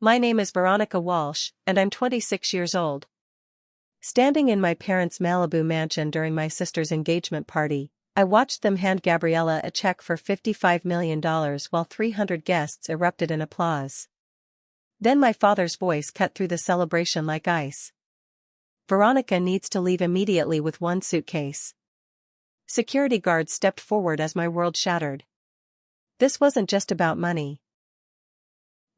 My name is Veronica Walsh, and I'm 26 years old. Standing in my parents' Malibu mansion during my sister's engagement party, I watched them hand Gabriella a check for $55 million while 300 guests erupted in applause. Then my father's voice cut through the celebration like ice. Veronica needs to leave immediately with one suitcase. Security guards stepped forward as my world shattered. This wasn't just about money.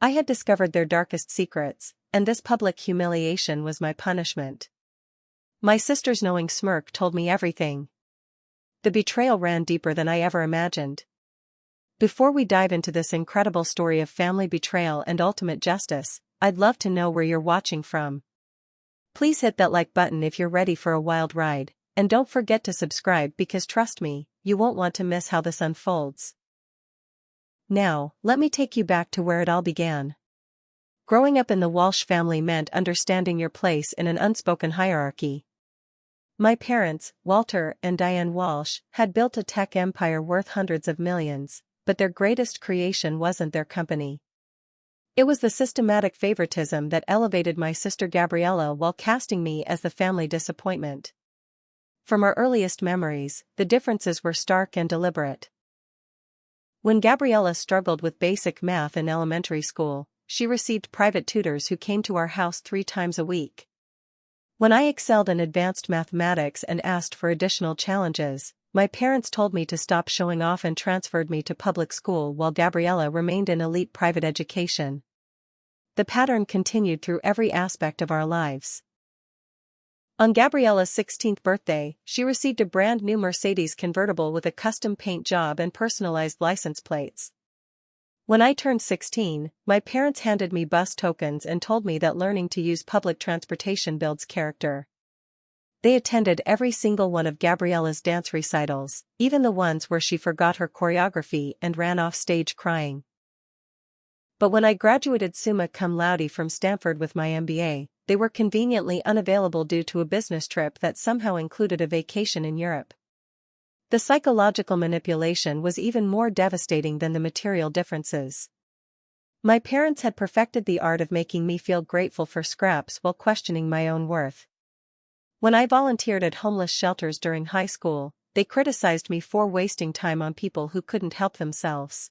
I had discovered their darkest secrets, and this public humiliation was my punishment. My sister's knowing smirk told me everything. The betrayal ran deeper than I ever imagined. Before we dive into this incredible story of family betrayal and ultimate justice, I'd love to know where you're watching from. Please hit that like button if you're ready for a wild ride, and don't forget to subscribe because trust me, you won't want to miss how this unfolds. Now, let me take you back to where it all began. Growing up in the Walsh family meant understanding your place in an unspoken hierarchy. My parents, Walter and Diane Walsh, had built a tech empire worth hundreds of millions, but their greatest creation wasn't their company. It was the systematic favoritism that elevated my sister Gabriella while casting me as the family disappointment. From our earliest memories, the differences were stark and deliberate. When Gabriella struggled with basic math in elementary school, she received private tutors who came to our house 3 times a week. When I excelled in advanced mathematics and asked for additional challenges, my parents told me to stop showing off and transferred me to public school while Gabriella remained in elite private education. The pattern continued through every aspect of our lives. On Gabriella's 16th birthday, she received a brand new Mercedes convertible with a custom paint job and personalized license plates. When I turned 16, my parents handed me bus tokens and told me that learning to use public transportation builds character. They attended every single one of Gabriella's dance recitals, even the ones where she forgot her choreography and ran off stage crying. But when I graduated summa cum laude from Stanford with my MBA, they were conveniently unavailable due to a business trip that somehow included a vacation in Europe. The psychological manipulation was even more devastating than the material differences. My parents had perfected the art of making me feel grateful for scraps while questioning my own worth. When I volunteered at homeless shelters during high school, they criticized me for wasting time on people who couldn't help themselves.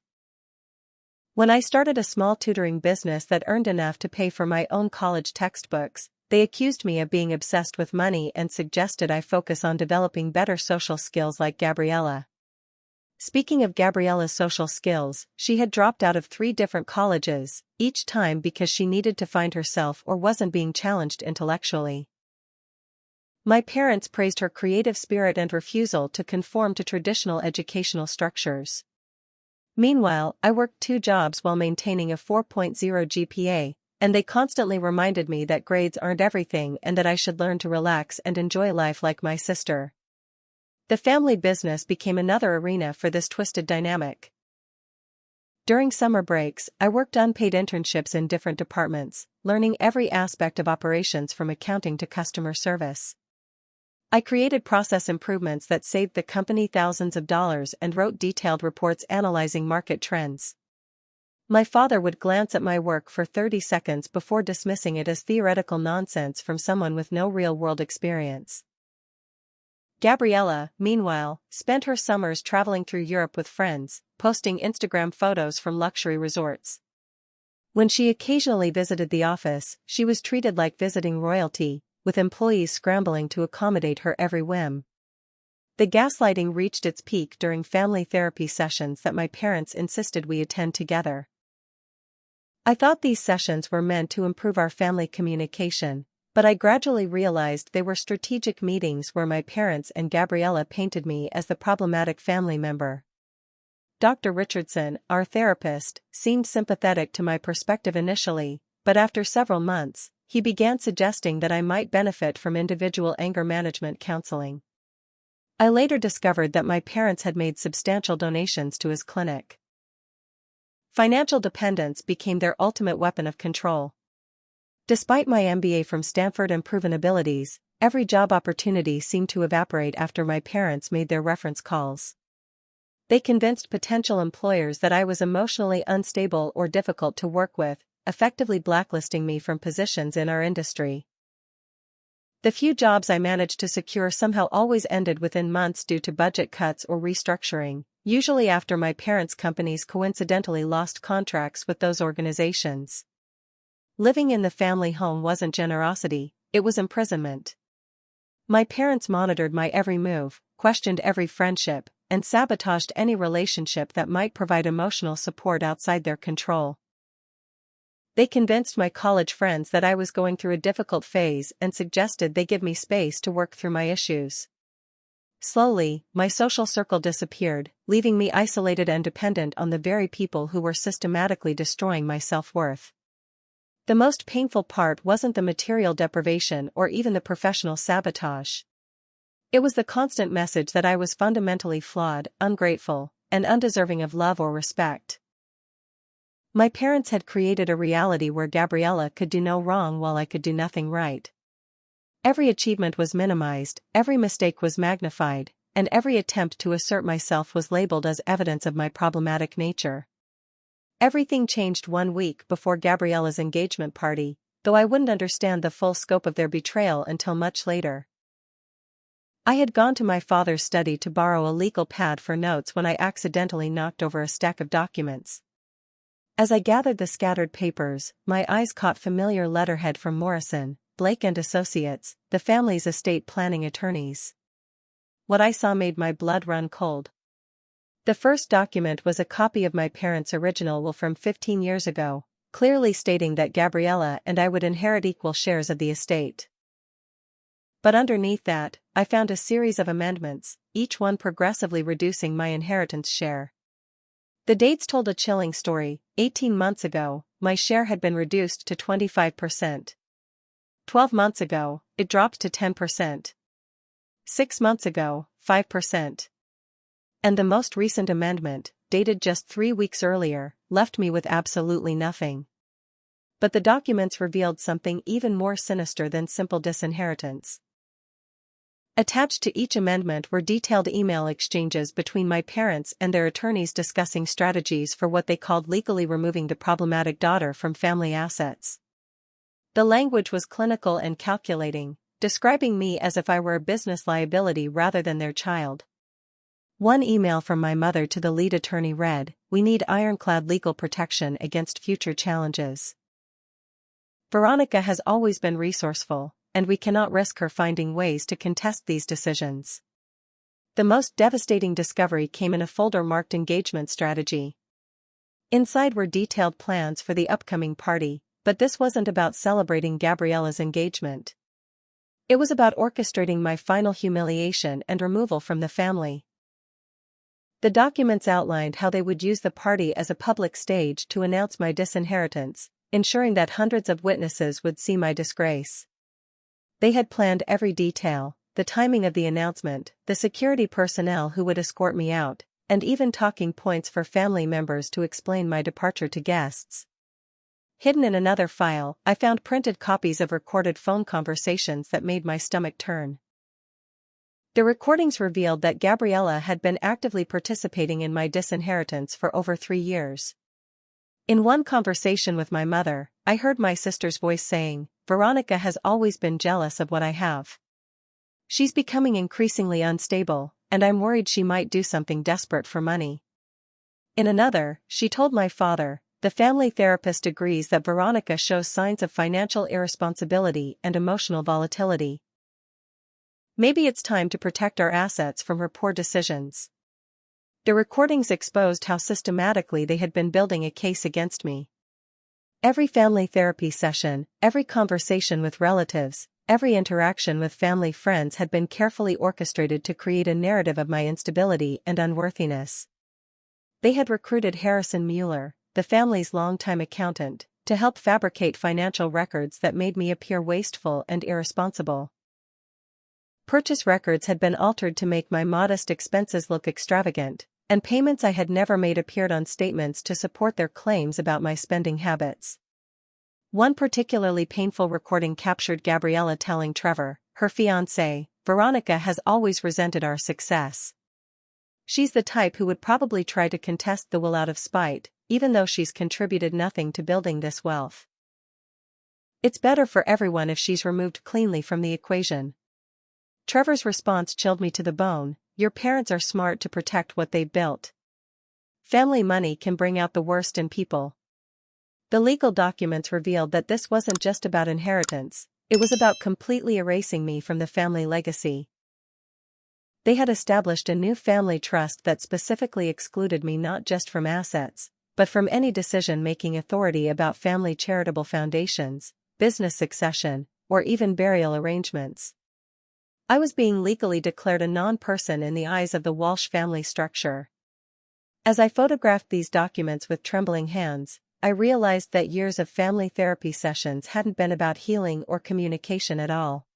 When I started a small tutoring business that earned enough to pay for my own college textbooks, they accused me of being obsessed with money and suggested I focus on developing better social skills like Gabriella. Speaking of Gabriella's social skills, she had dropped out of 3 different colleges, each time because she needed to find herself or wasn't being challenged intellectually. My parents praised her creative spirit and refusal to conform to traditional educational structures. Meanwhile, I worked 2 jobs while maintaining a 4.0 GPA, and they constantly reminded me that grades aren't everything and that I should learn to relax and enjoy life like my sister. The family business became another arena for this twisted dynamic. During summer breaks, I worked unpaid internships in different departments, learning every aspect of operations from accounting to customer service. I created process improvements that saved the company thousands of dollars and wrote detailed reports analyzing market trends. My father would glance at my work for 30 seconds before dismissing it as theoretical nonsense from someone with no real-world experience. Gabriella, meanwhile, spent her summers traveling through Europe with friends, posting Instagram photos from luxury resorts. When she occasionally visited the office, she was treated like visiting royalty, with employees scrambling to accommodate her every whim. The gaslighting reached its peak during family therapy sessions that my parents insisted we attend together. I thought these sessions were meant to improve our family communication, but I gradually realized they were strategic meetings where my parents and Gabriella painted me as the problematic family member. Dr. Richardson, our therapist, seemed sympathetic to my perspective initially, but after several months, he began suggesting that I might benefit from individual anger management counseling. I later discovered that my parents had made substantial donations to his clinic. Financial dependence became their ultimate weapon of control. Despite my MBA from Stanford and proven abilities, every job opportunity seemed to evaporate after my parents made their reference calls. They convinced potential employers that I was emotionally unstable or difficult to work with, effectively blacklisting me from positions in our industry. The few jobs I managed to secure somehow always ended within months due to budget cuts or restructuring, usually after my parents' companies coincidentally lost contracts with those organizations. Living in the family home wasn't generosity, it was imprisonment. My parents monitored my every move, questioned every friendship, and sabotaged any relationship that might provide emotional support outside their control. They convinced my college friends that I was going through a difficult phase and suggested they give me space to work through my issues. Slowly, my social circle disappeared, leaving me isolated and dependent on the very people who were systematically destroying my self-worth. The most painful part wasn't the material deprivation or even the professional sabotage. It was the constant message that I was fundamentally flawed, ungrateful, and undeserving of love or respect. My parents had created a reality where Gabriella could do no wrong while I could do nothing right. Every achievement was minimized, every mistake was magnified, and every attempt to assert myself was labeled as evidence of my problematic nature. Everything changed 1 week before Gabriella's engagement party, though I wouldn't understand the full scope of their betrayal until much later. I had gone to my father's study to borrow a legal pad for notes when I accidentally knocked over a stack of documents. As I gathered the scattered papers, my eyes caught familiar letterhead from Morrison, Blake and Associates, the family's estate planning attorneys. What I saw made my blood run cold. The first document was a copy of my parents' original will from 15 years ago, clearly stating that Gabriella and I would inherit equal shares of the estate. But underneath that, I found a series of amendments, each one progressively reducing my inheritance share. The dates told a chilling story. 18 months ago, my share had been reduced to 25%. 12 months ago, it dropped to 10%. 6 months ago, 5%. And the most recent amendment, dated just 3 weeks earlier, left me with absolutely nothing. But the documents revealed something even more sinister than simple disinheritance. Attached to each amendment were detailed email exchanges between my parents and their attorneys discussing strategies for what they called legally removing the problematic daughter from family assets. The language was clinical and calculating, describing me as if I were a business liability rather than their child. One email from my mother to the lead attorney read, "We need ironclad legal protection against future challenges. Veronica has always been resourceful, and we cannot risk her finding ways to contest these decisions." The most devastating discovery came in a folder marked engagement strategy. Inside were detailed plans for the upcoming party, but this wasn't about celebrating Gabriella's engagement. It was about orchestrating my final humiliation and removal from the family. The documents outlined how they would use the party as a public stage to announce my disinheritance, ensuring that hundreds of witnesses would see my disgrace. They had planned every detail, the timing of the announcement, the security personnel who would escort me out, and even talking points for family members to explain my departure to guests. Hidden in another file, I found printed copies of recorded phone conversations that made my stomach turn. The recordings revealed that Gabriella had been actively participating in my disinheritance for over 3 years. In one conversation with my mother, I heard my sister's voice saying, "Veronica has always been jealous of what I have. She's becoming increasingly unstable, and I'm worried she might do something desperate for money." In another, she told my father, "The family therapist agrees that Veronica shows signs of financial irresponsibility and emotional volatility. Maybe it's time to protect our assets from her poor decisions." The recordings exposed how systematically they had been building a case against me. Every family therapy session, every conversation with relatives, every interaction with family friends had been carefully orchestrated to create a narrative of my instability and unworthiness. They had recruited Harrison Mueller, the family's longtime accountant, to help fabricate financial records that made me appear wasteful and irresponsible. Purchase records had been altered to make my modest expenses look extravagant, and payments I had never made appeared on statements to support their claims about my spending habits. One particularly painful recording captured Gabriella telling Trevor, her fiancé, "Veronica has always resented our success. She's the type who would probably try to contest the will out of spite, even though she's contributed nothing to building this wealth. It's better for everyone if she's removed cleanly from the equation. Trevor's response chilled me to the bone. Your parents are smart to protect what they've built. Family money can bring out the worst in people. The legal documents revealed that this wasn't just about inheritance, it was about completely erasing me from the family legacy. They had established a new family trust that specifically excluded me not just from assets, but from any decision-making authority about family charitable foundations, business succession, or even burial arrangements. I was being legally declared a non-person in the eyes of the Walsh family structure. As I photographed these documents with trembling hands, I realized that years of family therapy sessions hadn't been about healing or communication at all.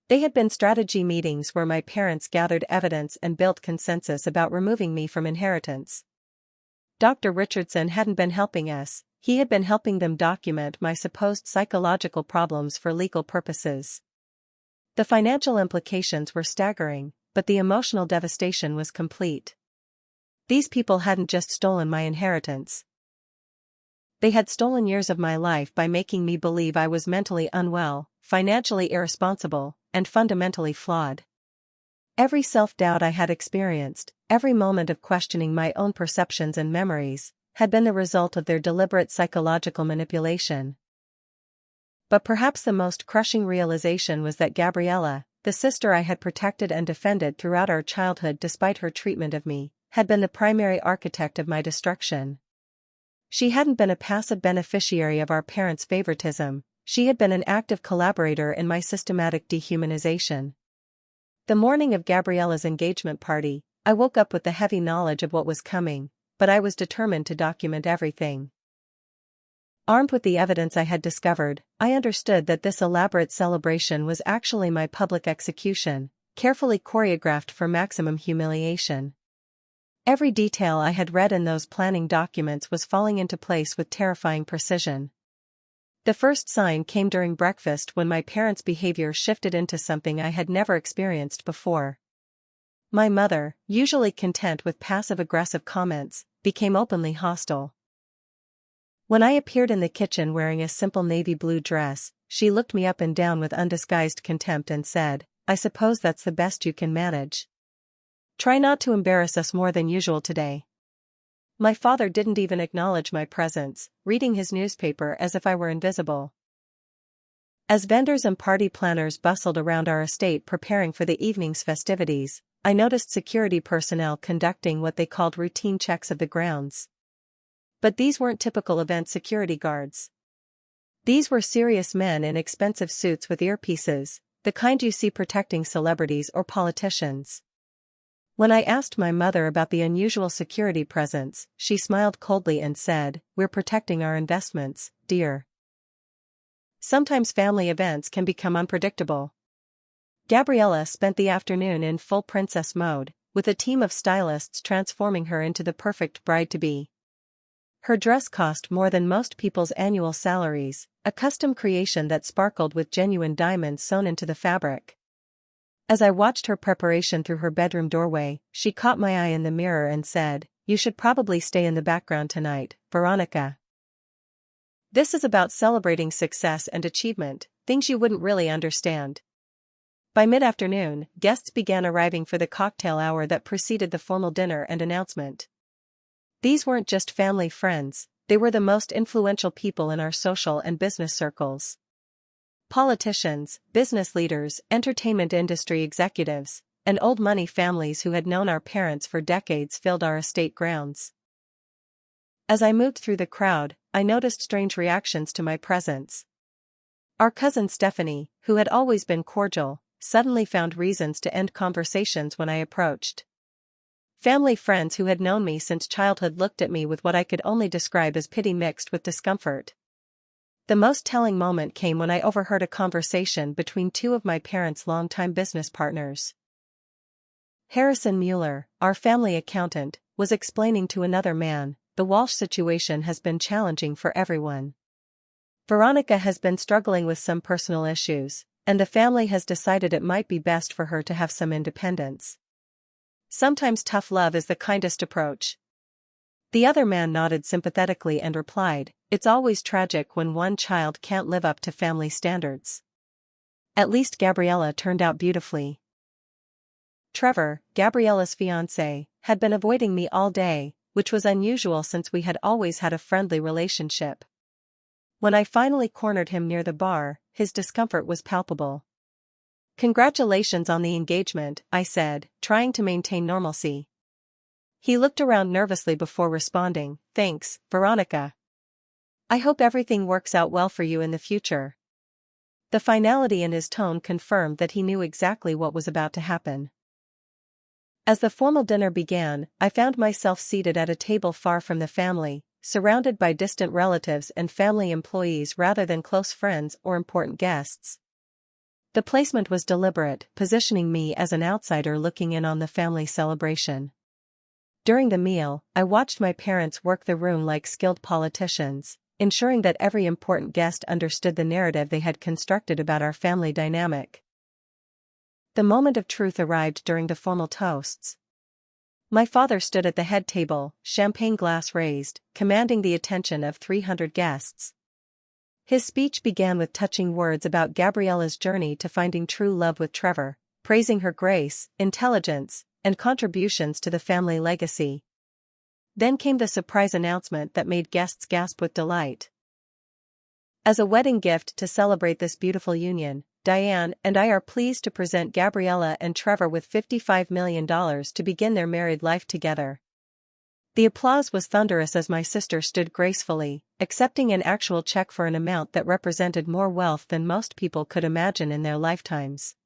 They had been strategy meetings where my parents gathered evidence and built consensus about removing me from inheritance. Dr. Richardson hadn't been helping us, he had been helping them document my supposed psychological problems for legal purposes. The financial implications were staggering, but the emotional devastation was complete. These people hadn't just stolen my inheritance. They had stolen years of my life by making me believe I was mentally unwell, financially irresponsible, and fundamentally flawed. Every self-doubt I had experienced, every moment of questioning my own perceptions and memories, had been the result of their deliberate psychological manipulation. But perhaps the most crushing realization was that Gabriella, the sister I had protected and defended throughout our childhood despite her treatment of me, had been the primary architect of my destruction. She hadn't been a passive beneficiary of our parents' favoritism, she had been an active collaborator in my systematic dehumanization. The morning of Gabriella's engagement party, I woke up with the heavy knowledge of what was coming, but I was determined to document everything. Armed with the evidence I had discovered, I understood that this elaborate celebration was actually my public execution, carefully choreographed for maximum humiliation. Every detail I had read in those planning documents was falling into place with terrifying precision. The first sign came during breakfast when my parents' behavior shifted into something I had never experienced before. My mother, usually content with passive-aggressive comments, became openly hostile. When I appeared in the kitchen wearing a simple navy blue dress, she looked me up and down with undisguised contempt and said, "I suppose that's the best you can manage. Try not to embarrass us more than usual today." My father didn't even acknowledge my presence, reading his newspaper as if I were invisible. As vendors and party planners bustled around our estate preparing for the evening's festivities, I noticed security personnel conducting what they called routine checks of the grounds. But these weren't typical event security guards. These were serious men in expensive suits with earpieces, the kind you see protecting celebrities or politicians. When I asked my mother about the unusual security presence, she smiled coldly and said, "We're protecting our investments, dear." Sometimes family events can become unpredictable. Gabriella spent the afternoon in full princess mode, with a team of stylists transforming her into the perfect bride-to-be. Her dress cost more than most people's annual salaries, a custom creation that sparkled with genuine diamonds sewn into the fabric. As I watched her preparation through her bedroom doorway, she caught my eye in the mirror and said, "You should probably stay in the background tonight, Veronica. This is about celebrating success and achievement, things you wouldn't really understand." By mid-afternoon, guests began arriving for the cocktail hour that preceded the formal dinner and announcement. These weren't just family friends, they were the most influential people in our social and business circles. Politicians, business leaders, entertainment industry executives, and old money families who had known our parents for decades filled our estate grounds. As I moved through the crowd, I noticed strange reactions to my presence. Our cousin Stephanie, who had always been cordial, suddenly found reasons to end conversations when I approached. Family friends who had known me since childhood looked at me with what I could only describe as pity mixed with discomfort. The most telling moment came when I overheard a conversation between two of my parents' longtime business partners. Harrison Mueller, our family accountant, was explaining to another man, "The Walsh situation has been challenging for everyone. Veronica has been struggling with some personal issues, and the family has decided it might be best for her to have some independence. Sometimes tough love is the kindest approach." The other man nodded sympathetically and replied, "It's always tragic when one child can't live up to family standards. At least Gabriella turned out beautifully." Trevor, Gabriella's fiancé, had been avoiding me all day, which was unusual since we had always had a friendly relationship. When I finally cornered him near the bar, his discomfort was palpable. "Congratulations on the engagement," I said, trying to maintain normalcy. He looked around nervously before responding, "Thanks, Veronica. I hope everything works out well for you in the future." The finality in his tone confirmed that he knew exactly what was about to happen. As the formal dinner began, I found myself seated at a table far from the family, surrounded by distant relatives and family employees rather than close friends or important guests. The placement was deliberate, positioning me as an outsider looking in on the family celebration. During the meal, I watched my parents work the room like skilled politicians, ensuring that every important guest understood the narrative they had constructed about our family dynamic. The moment of truth arrived during the formal toasts. My father stood at the head table, champagne glass raised, commanding the attention of 300 guests. His speech began with touching words about Gabriella's journey to finding true love with Trevor, praising her grace, intelligence, and contributions to the family legacy. Then came the surprise announcement that made guests gasp with delight. As a wedding gift to celebrate this beautiful union, Diane and I are pleased to present Gabriella and Trevor with $55 million to begin their married life together. The applause was thunderous as my sister stood gracefully, accepting an actual check for an amount that represented more wealth than most people could imagine in their lifetimes.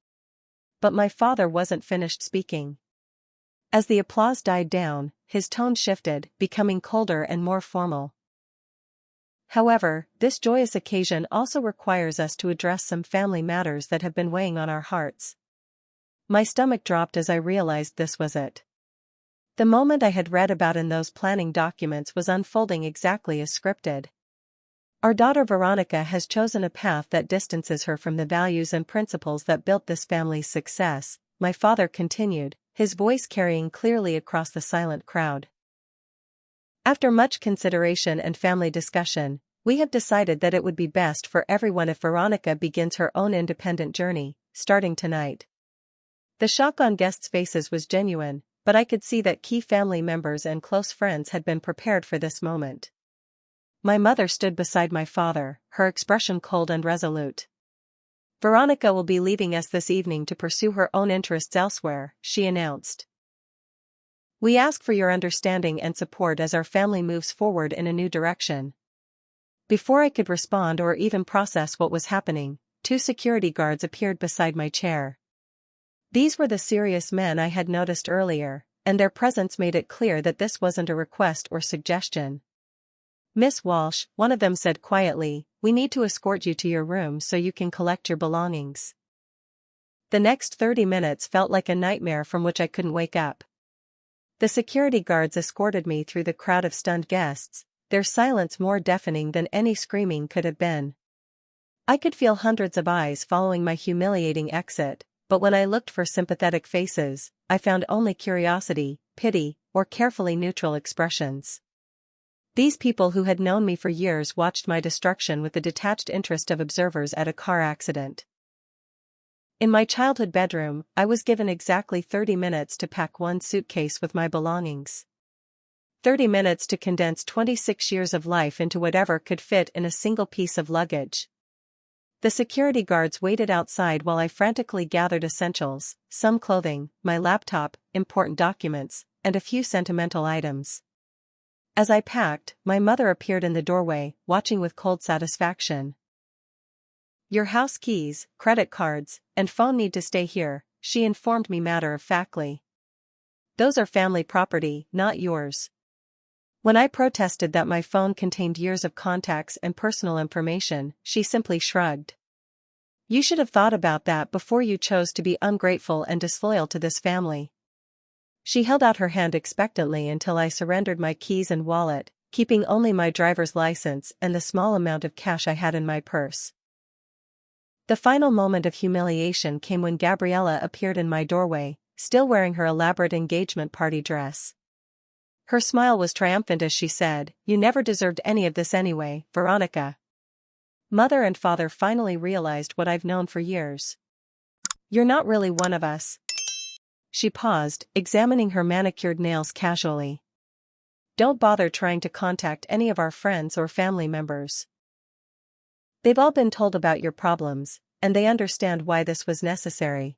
But my father wasn't finished speaking. As the applause died down, his tone shifted, becoming colder and more formal. "However, this joyous occasion also requires us to address some family matters that have been weighing on our hearts." My stomach dropped as I realized this was it. The moment I had read about in those planning documents was unfolding exactly as scripted. "Our daughter Veronica has chosen a path that distances her from the values and principles that built this family's success," my father continued, his voice carrying clearly across the silent crowd. "After much consideration and family discussion, we have decided that it would be best for everyone if Veronica begins her own independent journey, starting tonight." The shock on guests' faces was genuine, but I could see that key family members and close friends had been prepared for this moment. My mother stood beside my father, her expression cold and resolute. "Veronica will be leaving us this evening to pursue her own interests elsewhere," she announced. "We ask for your understanding and support as our family moves forward in a new direction." Before I could respond or even process what was happening, 2 security guards appeared beside my chair. These were the serious men I had noticed earlier, and their presence made it clear that this wasn't a request or suggestion. "Miss Walsh," one of them said quietly, "we need to escort you to your room so you can collect your belongings." The next 30 minutes felt like a nightmare from which I couldn't wake up. The security guards escorted me through the crowd of stunned guests, their silence more deafening than any screaming could have been. I could feel hundreds of eyes following my humiliating exit, but when I looked for sympathetic faces, I found only curiosity, pity, or carefully neutral expressions. These people who had known me for years watched my destruction with the detached interest of observers at a car accident. In my childhood bedroom, I was given exactly 30 minutes to pack one suitcase with my belongings. 30 minutes to condense 26 years of life into whatever could fit in a single piece of luggage. The security guards waited outside while I frantically gathered essentials, some clothing, my laptop, important documents, and a few sentimental items. As I packed, my mother appeared in the doorway, watching with cold satisfaction. "Your house keys, credit cards, and phone need to stay here," she informed me matter-of-factly. "Those are family property, not yours." When I protested that my phone contained years of contacts and personal information, she simply shrugged. "You should have thought about that before you chose to be ungrateful and disloyal to this family." She held out her hand expectantly until I surrendered my keys and wallet, keeping only my driver's license and the small amount of cash I had in my purse. The final moment of humiliation came when Gabriella appeared in my doorway, still wearing her elaborate engagement party dress. Her smile was triumphant as she said, "You never deserved any of this anyway, Veronica." Mother and father finally realized what I've known for years. "You're not really one of us." She paused, examining her manicured nails casually. "Don't bother trying to contact any of our friends or family members. They've all been told about your problems, and they understand why this was necessary."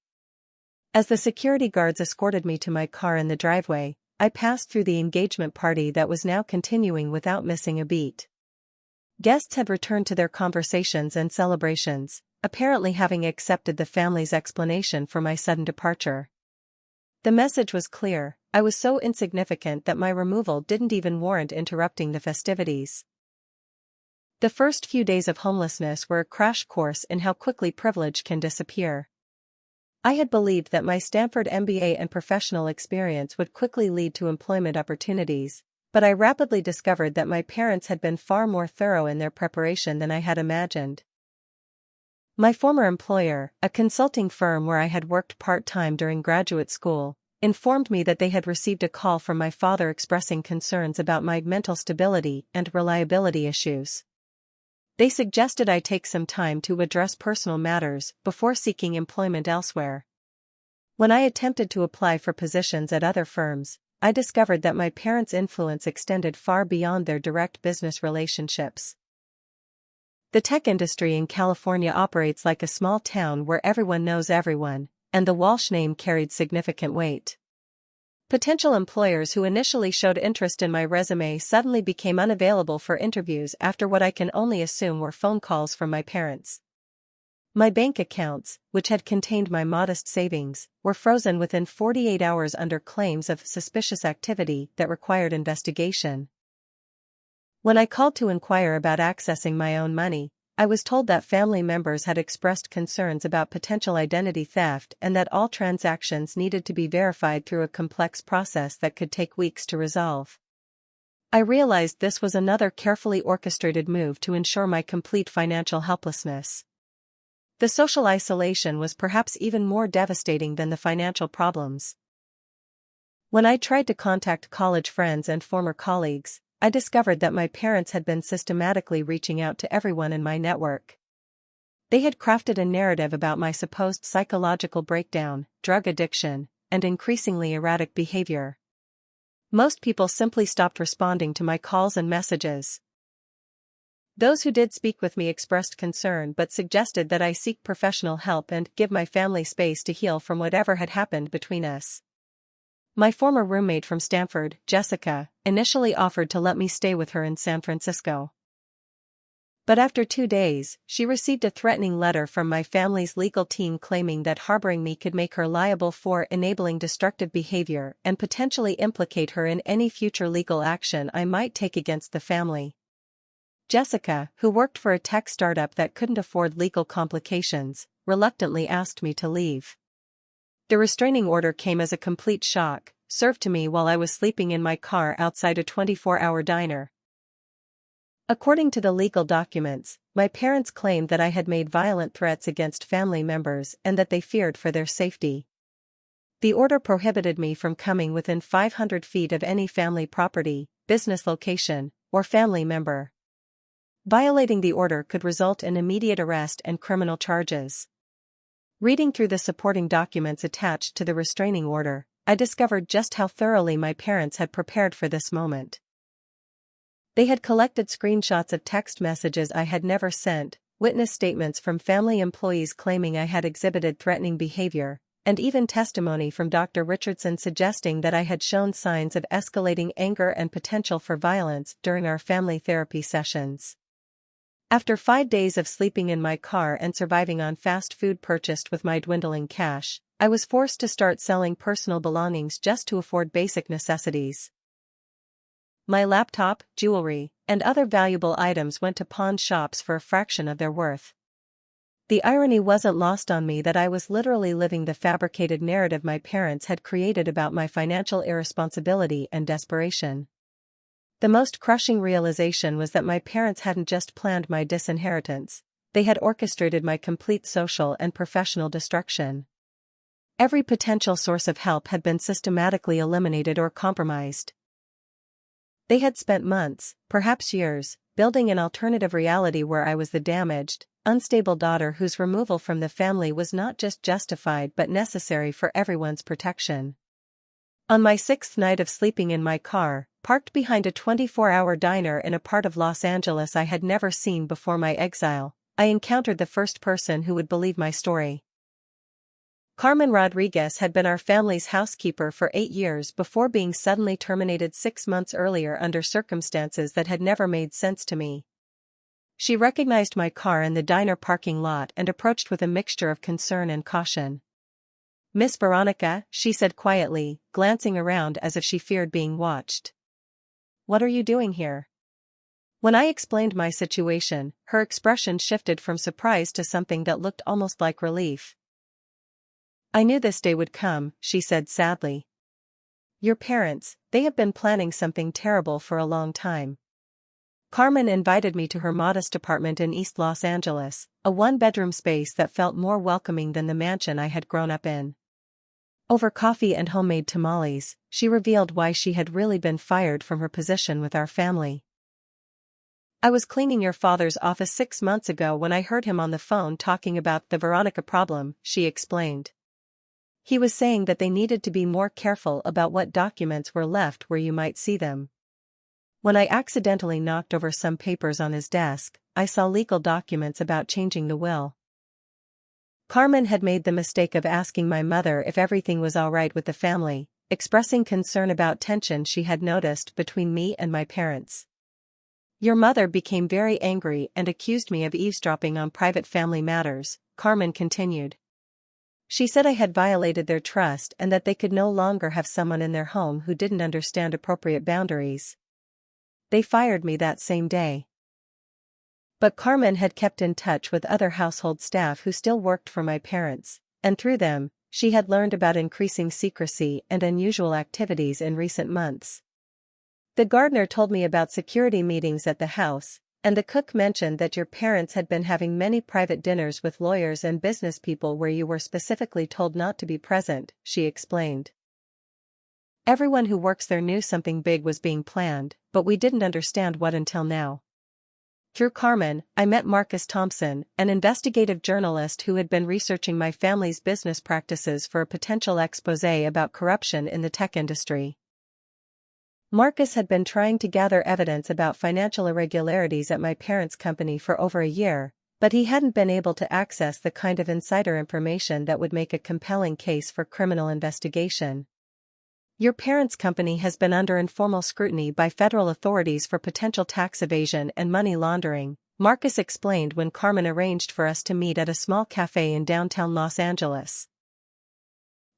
As the security guards escorted me to my car in the driveway, I passed through the engagement party that was now continuing without missing a beat. Guests had returned to their conversations and celebrations, apparently having accepted the family's explanation for my sudden departure. The message was clear: I was so insignificant that my removal didn't even warrant interrupting the festivities. The first few days of homelessness were a crash course in how quickly privilege can disappear. I had believed that my Stanford MBA and professional experience would quickly lead to employment opportunities, but I rapidly discovered that my parents had been far more thorough in their preparation than I had imagined. My former employer, a consulting firm where I had worked part-time during graduate school, informed me that they had received a call from my father expressing concerns about my mental stability and reliability issues. They suggested I take some time to address personal matters before seeking employment elsewhere. When I attempted to apply for positions at other firms, I discovered that my parents' influence extended far beyond their direct business relationships. The tech industry in California operates like a small town where everyone knows everyone, and the Walsh name carried significant weight. Potential employers who initially showed interest in my resume suddenly became unavailable for interviews after what I can only assume were phone calls from my parents. My bank accounts, which had contained my modest savings, were frozen within 48 hours under claims of suspicious activity that required investigation. When I called to inquire about accessing my own money, I was told that family members had expressed concerns about potential identity theft and that all transactions needed to be verified through a complex process that could take weeks to resolve. I realized this was another carefully orchestrated move to ensure my complete financial helplessness. The social isolation was perhaps even more devastating than the financial problems. When I tried to contact college friends and former colleagues, I discovered that my parents had been systematically reaching out to everyone in my network. They had crafted a narrative about my supposed psychological breakdown, drug addiction, and increasingly erratic behavior. Most people simply stopped responding to my calls and messages. Those who did speak with me expressed concern but suggested that I seek professional help and give my family space to heal from whatever had happened between us. My former roommate from Stanford, Jessica, initially offered to let me stay with her in San Francisco. But after 2 days, she received a threatening letter from my family's legal team claiming that harboring me could make her liable for enabling destructive behavior and potentially implicate her in any future legal action I might take against the family. Jessica, who worked for a tech startup that couldn't afford legal complications, reluctantly asked me to leave. The restraining order came as a complete shock, served to me while I was sleeping in my car outside a 24-hour diner. According to the legal documents, my parents claimed that I had made violent threats against family members and that they feared for their safety. The order prohibited me from coming within 500 feet of any family property, business location, or family member. Violating the order could result in immediate arrest and criminal charges. Reading through the supporting documents attached to the restraining order, I discovered just how thoroughly my parents had prepared for this moment. They had collected screenshots of text messages I had never sent, witness statements from family employees claiming I had exhibited threatening behavior, and even testimony from Dr. Richardson suggesting that I had shown signs of escalating anger and potential for violence during our family therapy sessions. After 5 days of sleeping in my car and surviving on fast food purchased with my dwindling cash, I was forced to start selling personal belongings just to afford basic necessities. My laptop, jewelry, and other valuable items went to pawn shops for a fraction of their worth. The irony wasn't lost on me that I was literally living the fabricated narrative my parents had created about my financial irresponsibility and desperation. The most crushing realization was that my parents hadn't just planned my disinheritance, they had orchestrated my complete social and professional destruction. Every potential source of help had been systematically eliminated or compromised. They had spent months, perhaps years, building an alternative reality where I was the damaged, unstable daughter whose removal from the family was not just justified but necessary for everyone's protection. On my sixth night of sleeping in my car, parked behind a 24-hour diner in a part of Los Angeles I had never seen before my exile, I encountered the first person who would believe my story. Carmen Rodriguez had been our family's housekeeper for 8 years before being suddenly terminated 6 months earlier under circumstances that had never made sense to me. She recognized my car in the diner parking lot and approached with a mixture of concern and caution. "Miss Veronica," she said quietly, glancing around as if she feared being watched. "What are you doing here?" When I explained my situation, her expression shifted from surprise to something that looked almost like relief. "I knew this day would come," she said sadly. "Your parents, they have been planning something terrible for a long time." Carmen invited me to her modest apartment in East Los Angeles, a one-bedroom space that felt more welcoming than the mansion I had grown up in. Over coffee and homemade tamales, she revealed why she had really been fired from her position with our family. "I was cleaning your father's office 6 months ago when I heard him on the phone talking about the Veronica problem," she explained. "He was saying that they needed to be more careful about what documents were left where you might see them. When I accidentally knocked over some papers on his desk, I saw legal documents about changing the will." Carmen had made the mistake of asking my mother if everything was all right with the family, expressing concern about tension she had noticed between me and my parents. "Your mother became very angry and accused me of eavesdropping on private family matters," Carmen continued. "She said I had violated their trust and that they could no longer have someone in their home who didn't understand appropriate boundaries. They fired me that same day." But Carmen had kept in touch with other household staff who still worked for my parents, and through them, she had learned about increasing secrecy and unusual activities in recent months. "The gardener told me about security meetings at the house, and the cook mentioned that your parents had been having many private dinners with lawyers and business people where you were specifically told not to be present," she explained. "Everyone who works there knew something big was being planned, but we didn't understand what until now." Through Carmen, I met Marcus Thompson, an investigative journalist who had been researching my family's business practices for a potential exposé about corruption in the tech industry. Marcus had been trying to gather evidence about financial irregularities at my parents' company for over a year, but he hadn't been able to access the kind of insider information that would make a compelling case for criminal investigation. "Your parents' company has been under informal scrutiny by federal authorities for potential tax evasion and money laundering," Marcus explained when Carmen arranged for us to meet at a small cafe in downtown Los Angeles.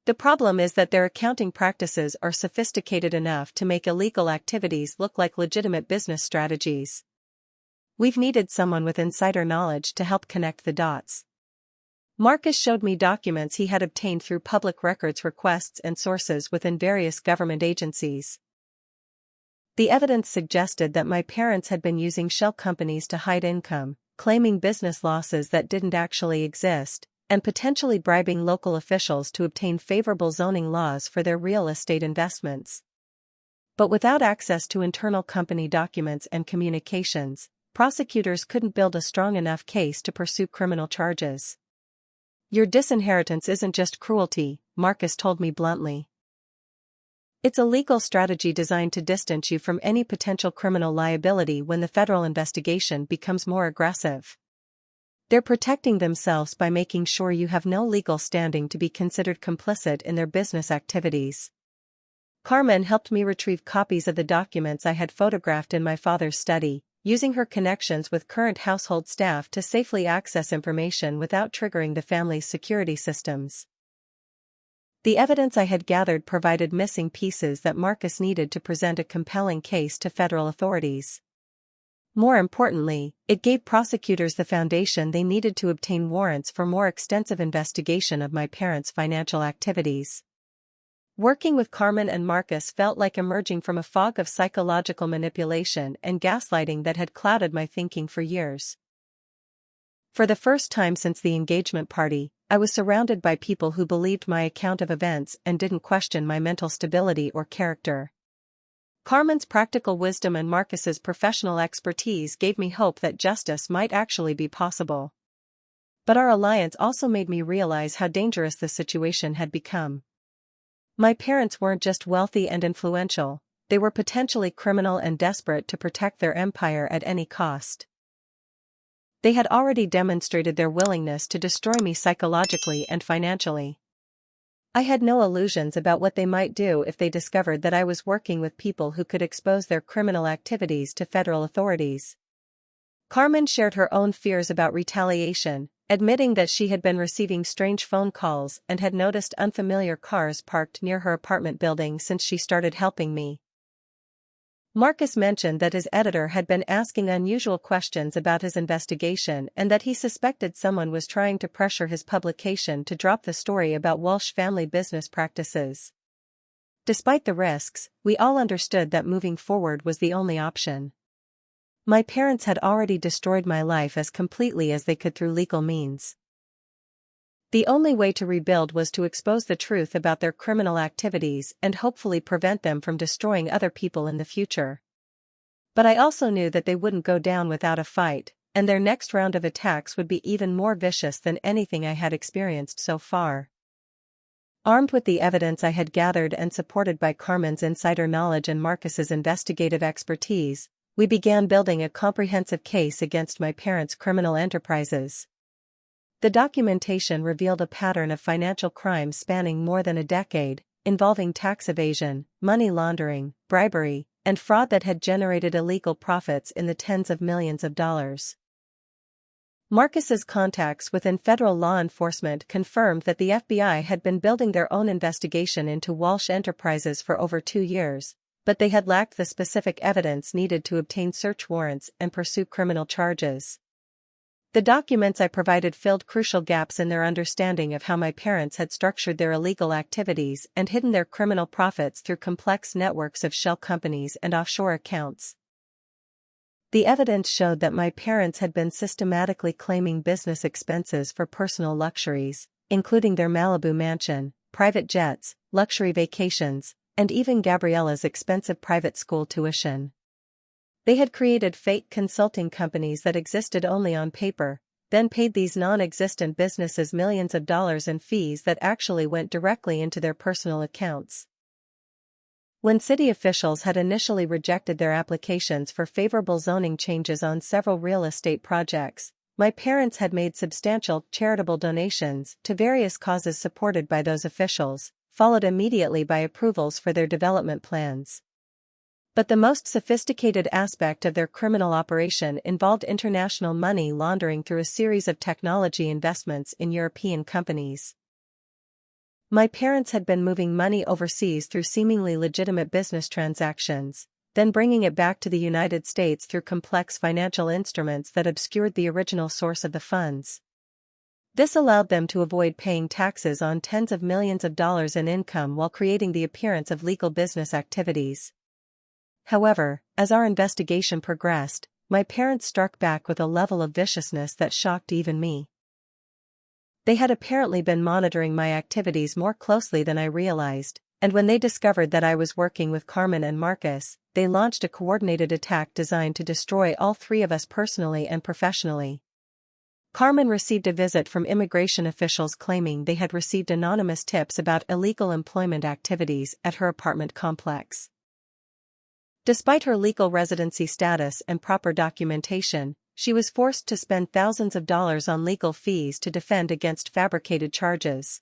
"The problem is that their accounting practices are sophisticated enough to make illegal activities look like legitimate business strategies. We've needed someone with insider knowledge to help connect the dots." Marcus showed me documents he had obtained through public records requests and sources within various government agencies. The evidence suggested that my parents had been using shell companies to hide income, claiming business losses that didn't actually exist, and potentially bribing local officials to obtain favorable zoning laws for their real estate investments. But without access to internal company documents and communications, prosecutors couldn't build a strong enough case to pursue criminal charges. "Your disinheritance isn't just cruelty," Marcus told me bluntly. "It's a legal strategy designed to distance you from any potential criminal liability when the federal investigation becomes more aggressive. They're protecting themselves by making sure you have no legal standing to be considered complicit in their business activities." Carmen helped me retrieve copies of the documents I had photographed in my father's study, using her connections with current household staff to safely access information without triggering the family's security systems. The evidence I had gathered provided missing pieces that Marcus needed to present a compelling case to federal authorities. More importantly, it gave prosecutors the foundation they needed to obtain warrants for more extensive investigation of my parents' financial activities. Working with Carmen and Marcus felt like emerging from a fog of psychological manipulation and gaslighting that had clouded my thinking for years. For the first time since the engagement party, I was surrounded by people who believed my account of events and didn't question my mental stability or character. Carmen's practical wisdom and Marcus's professional expertise gave me hope that justice might actually be possible. But our alliance also made me realize how dangerous the situation had become. My parents weren't just wealthy and influential, they were potentially criminal and desperate to protect their empire at any cost. They had already demonstrated their willingness to destroy me psychologically and financially. I had no illusions about what they might do if they discovered that I was working with people who could expose their criminal activities to federal authorities. Carmen shared her own fears about retaliation, admitting that she had been receiving strange phone calls and had noticed unfamiliar cars parked near her apartment building since she started helping me. Marcus mentioned that his editor had been asking unusual questions about his investigation and that he suspected someone was trying to pressure his publication to drop the story about Walsh family business practices. Despite the risks, we all understood that moving forward was the only option. My parents had already destroyed my life as completely as they could through legal means. The only way to rebuild was to expose the truth about their criminal activities and hopefully prevent them from destroying other people in the future. But I also knew that they wouldn't go down without a fight, and their next round of attacks would be even more vicious than anything I had experienced so far. Armed with the evidence I had gathered and supported by Carmen's insider knowledge and Marcus's investigative expertise, we began building a comprehensive case against my parents' criminal enterprises. The documentation revealed a pattern of financial crimes spanning more than a decade, involving tax evasion, money laundering, bribery, and fraud that had generated illegal profits in the tens of millions of dollars. Marcus's contacts within federal law enforcement confirmed that the FBI had been building their own investigation into Walsh Enterprises for over 2 years, but they had lacked the specific evidence needed to obtain search warrants and pursue criminal charges. The documents I provided filled crucial gaps in their understanding of how my parents had structured their illegal activities and hidden their criminal profits through complex networks of shell companies and offshore accounts. The evidence showed that my parents had been systematically claiming business expenses for personal luxuries, including their Malibu mansion, private jets, luxury vacations, and even Gabriella's expensive private school tuition. They had created fake consulting companies that existed only on paper, then paid these non-existent businesses millions of dollars in fees that actually went directly into their personal accounts. When city officials had initially rejected their applications for favorable zoning changes on several real estate projects, my parents had made substantial charitable donations to various causes supported by those officials, followed immediately by approvals for their development plans. But the most sophisticated aspect of their criminal operation involved international money laundering through a series of technology investments in European companies. My parents had been moving money overseas through seemingly legitimate business transactions, then bringing it back to the United States through complex financial instruments that obscured the original source of the funds. This allowed them to avoid paying taxes on tens of millions of dollars in income while creating the appearance of legal business activities. However, as our investigation progressed, my parents struck back with a level of viciousness that shocked even me. They had apparently been monitoring my activities more closely than I realized, and when they discovered that I was working with Carmen and Marcus, they launched a coordinated attack designed to destroy all three of us personally and professionally. Carmen received a visit from immigration officials claiming they had received anonymous tips about illegal employment activities at her apartment complex. Despite her legal residency status and proper documentation, she was forced to spend thousands of dollars on legal fees to defend against fabricated charges.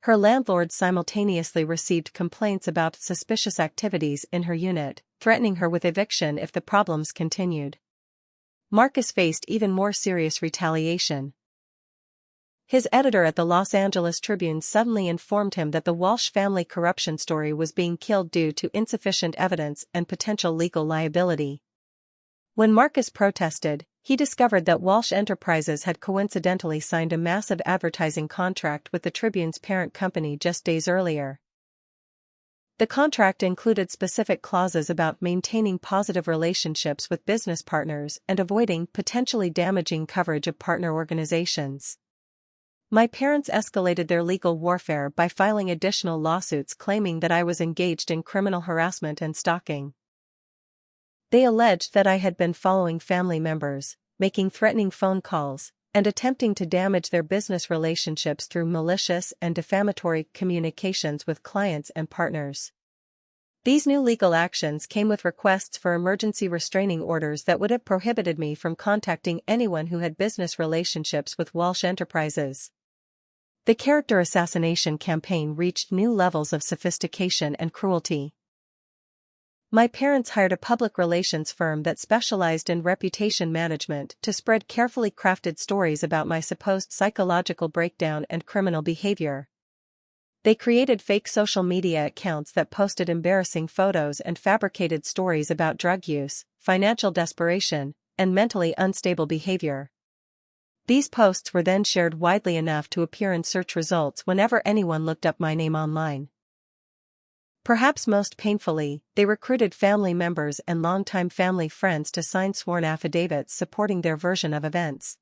Her landlord simultaneously received complaints about suspicious activities in her unit, threatening her with eviction if the problems continued. Marcus faced even more serious retaliation. His editor at the Los Angeles Tribune suddenly informed him that the Walsh family corruption story was being killed due to insufficient evidence and potential legal liability. When Marcus protested, he discovered that Walsh Enterprises had coincidentally signed a massive advertising contract with the Tribune's parent company just days earlier. The contract included specific clauses about maintaining positive relationships with business partners and avoiding potentially damaging coverage of partner organizations. My parents escalated their legal warfare by filing additional lawsuits claiming that I was engaged in criminal harassment and stalking. They alleged that I had been following family members, making threatening phone calls, and attempting to damage their business relationships through malicious and defamatory communications with clients and partners. These new legal actions came with requests for emergency restraining orders that would have prohibited me from contacting anyone who had business relationships with Walsh Enterprises. The character assassination campaign reached new levels of sophistication and cruelty. My parents hired a public relations firm that specialized in reputation management to spread carefully crafted stories about my supposed psychological breakdown and criminal behavior. They created fake social media accounts that posted embarrassing photos and fabricated stories about drug use, financial desperation, and mentally unstable behavior. These posts were then shared widely enough to appear in search results whenever anyone looked up my name online. Perhaps most painfully, they recruited family members and longtime family friends to sign sworn affidavits supporting their version of events.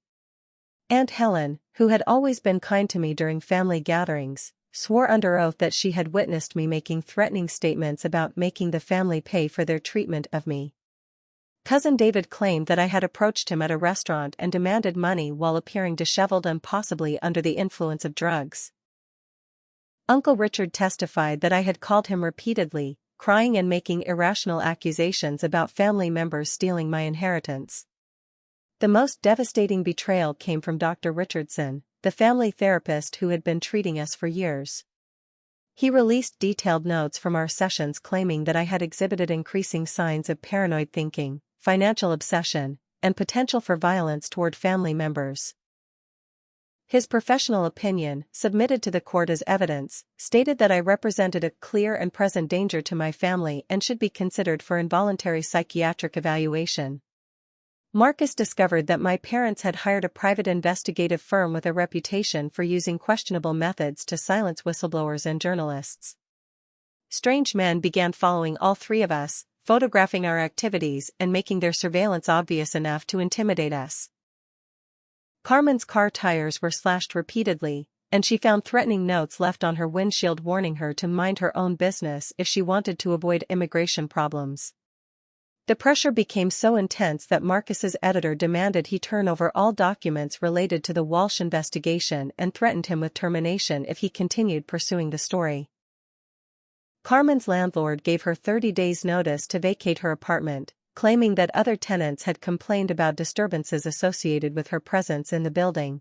Aunt Helen, who had always been kind to me during family gatherings, swore under oath that she had witnessed me making threatening statements about making the family pay for their treatment of me. Cousin David claimed that I had approached him at a restaurant and demanded money while appearing disheveled and possibly under the influence of drugs. Uncle Richard testified that I had called him repeatedly, crying and making irrational accusations about family members stealing my inheritance. The most devastating betrayal came from Dr. Richardson, the family therapist who had been treating us for years. He released detailed notes from our sessions claiming that I had exhibited increasing signs of paranoid thinking, financial obsession, and potential for violence toward family members. His professional opinion, submitted to the court as evidence, stated that I represented a clear and present danger to my family and should be considered for involuntary psychiatric evaluation. Marcus discovered that my parents had hired a private investigative firm with a reputation for using questionable methods to silence whistleblowers and journalists. Strange men began following all three of us, photographing our activities and making their surveillance obvious enough to intimidate us. Carmen's car tires were slashed repeatedly, and she found threatening notes left on her windshield warning her to mind her own business if she wanted to avoid immigration problems. The pressure became so intense that Marcus's editor demanded he turn over all documents related to the Walsh investigation and threatened him with termination if he continued pursuing the story. Carmen's landlord gave her 30 days' notice to vacate her apartment, claiming that other tenants had complained about disturbances associated with her presence in the building.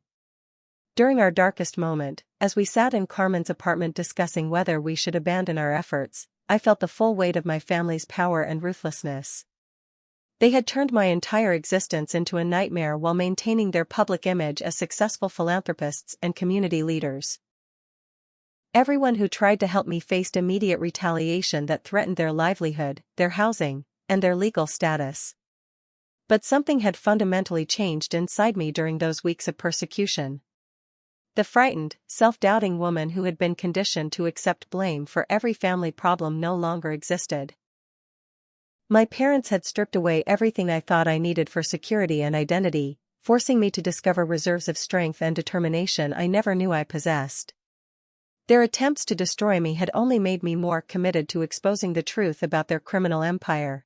During our darkest moment, as we sat in Carmen's apartment discussing whether we should abandon our efforts, I felt the full weight of my family's power and ruthlessness. They had turned my entire existence into a nightmare while maintaining their public image as successful philanthropists and community leaders. Everyone who tried to help me faced immediate retaliation that threatened their livelihood, their housing, and their legal status. But something had fundamentally changed inside me during those weeks of persecution. The frightened, self-doubting woman who had been conditioned to accept blame for every family problem no longer existed. My parents had stripped away everything I thought I needed for security and identity, forcing me to discover reserves of strength and determination I never knew I possessed. Their attempts to destroy me had only made me more committed to exposing the truth about their criminal empire.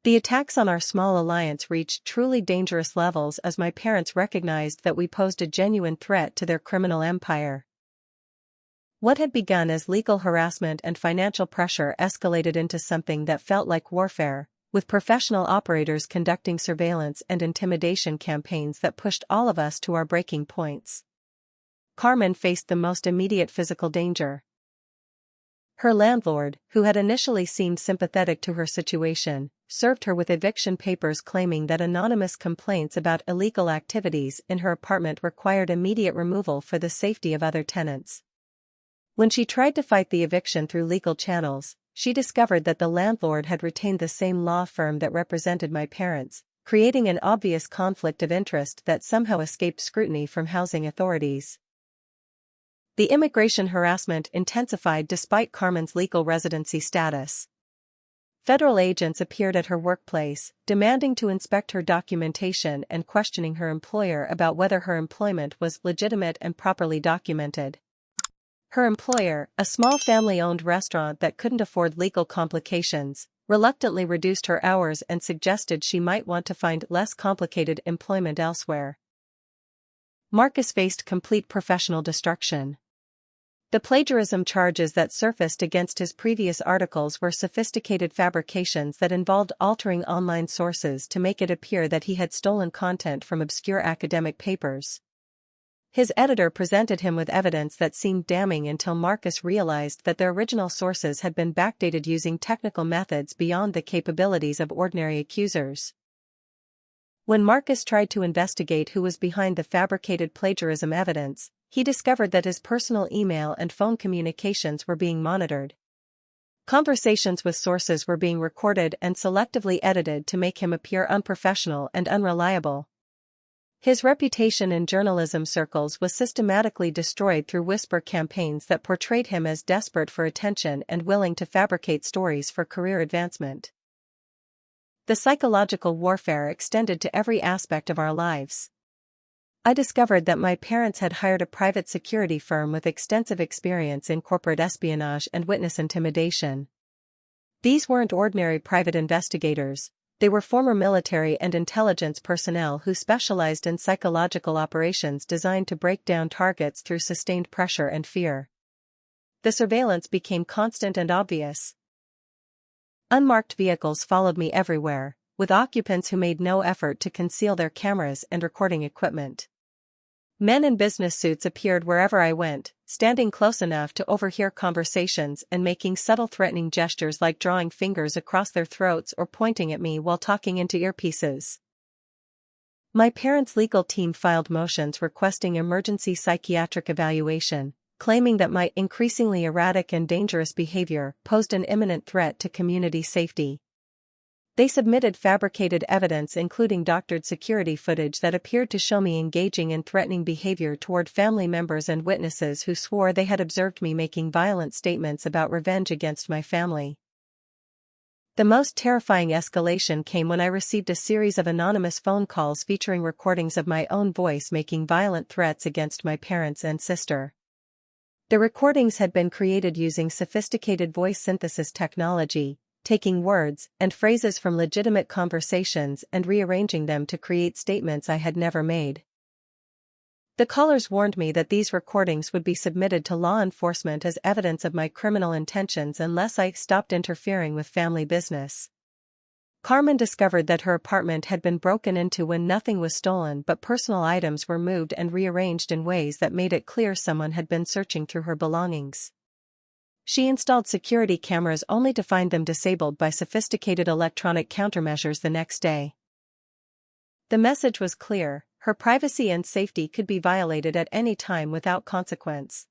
The attacks on our small alliance reached truly dangerous levels as my parents recognized that we posed a genuine threat to their criminal empire. What had begun as legal harassment and financial pressure escalated into something that felt like warfare, with professional operators conducting surveillance and intimidation campaigns that pushed all of us to our breaking points. Carmen faced the most immediate physical danger. Her landlord, who had initially seemed sympathetic to her situation, served her with eviction papers claiming that anonymous complaints about illegal activities in her apartment required immediate removal for the safety of other tenants. When she tried to fight the eviction through legal channels, she discovered that the landlord had retained the same law firm that represented my parents, creating an obvious conflict of interest that somehow escaped scrutiny from housing authorities. The immigration harassment intensified despite Carmen's legal residency status. Federal agents appeared at her workplace, demanding to inspect her documentation and questioning her employer about whether her employment was legitimate and properly documented. Her employer, a small family-owned restaurant that couldn't afford legal complications, reluctantly reduced her hours and suggested she might want to find less complicated employment elsewhere. Marcus faced complete professional destruction. The plagiarism charges that surfaced against his previous articles were sophisticated fabrications that involved altering online sources to make it appear that he had stolen content from obscure academic papers. His editor presented him with evidence that seemed damning until Marcus realized that their original sources had been backdated using technical methods beyond the capabilities of ordinary accusers. When Marcus tried to investigate who was behind the fabricated plagiarism evidence, he discovered that his personal email and phone communications were being monitored. Conversations with sources were being recorded and selectively edited to make him appear unprofessional and unreliable. His reputation in journalism circles was systematically destroyed through whisper campaigns that portrayed him as desperate for attention and willing to fabricate stories for career advancement. The psychological warfare extended to every aspect of our lives. I discovered that my parents had hired a private security firm with extensive experience in corporate espionage and witness intimidation. These weren't ordinary private investigators, they were former military and intelligence personnel who specialized in psychological operations designed to break down targets through sustained pressure and fear. The surveillance became constant and obvious. Unmarked vehicles followed me everywhere, with occupants who made no effort to conceal their cameras and recording equipment. Men in business suits appeared wherever I went, standing close enough to overhear conversations and making subtle threatening gestures like drawing fingers across their throats or pointing at me while talking into earpieces. My parents' legal team filed motions requesting emergency psychiatric evaluation, claiming that my increasingly erratic and dangerous behavior posed an imminent threat to community safety. They submitted fabricated evidence including doctored security footage that appeared to show me engaging in threatening behavior toward family members and witnesses who swore they had observed me making violent statements about revenge against my family. The most terrifying escalation came when I received a series of anonymous phone calls featuring recordings of my own voice making violent threats against my parents and sister. The recordings had been created using sophisticated voice synthesis technology, taking words and phrases from legitimate conversations and rearranging them to create statements I had never made. The callers warned me that these recordings would be submitted to law enforcement as evidence of my criminal intentions unless I stopped interfering with family business. Carmen discovered that her apartment had been broken into when nothing was stolen but personal items were moved and rearranged in ways that made it clear someone had been searching through her belongings. She installed security cameras only to find them disabled by sophisticated electronic countermeasures the next day. The message was clear: her privacy and safety could be violated at any time without consequence.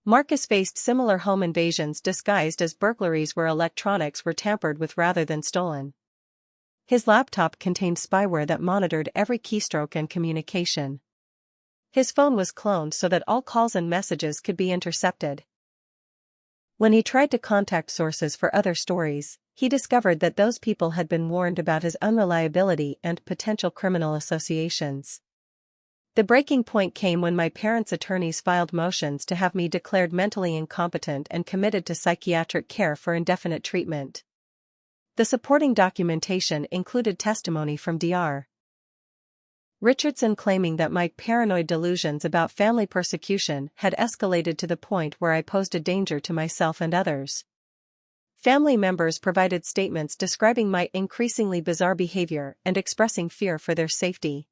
Marcus faced similar home invasions disguised as burglaries where electronics were tampered with rather than stolen. His laptop contained spyware that monitored every keystroke and communication. His phone was cloned so that all calls and messages could be intercepted. When he tried to contact sources for other stories, he discovered that those people had been warned about his unreliability and potential criminal associations. The breaking point came when my parents' attorneys filed motions to have me declared mentally incompetent and committed to psychiatric care for indefinite treatment. The supporting documentation included testimony from Dr. Richardson claiming that my paranoid delusions about family persecution had escalated to the point where I posed a danger to myself and others. Family members provided statements describing my increasingly bizarre behavior and expressing fear for their safety.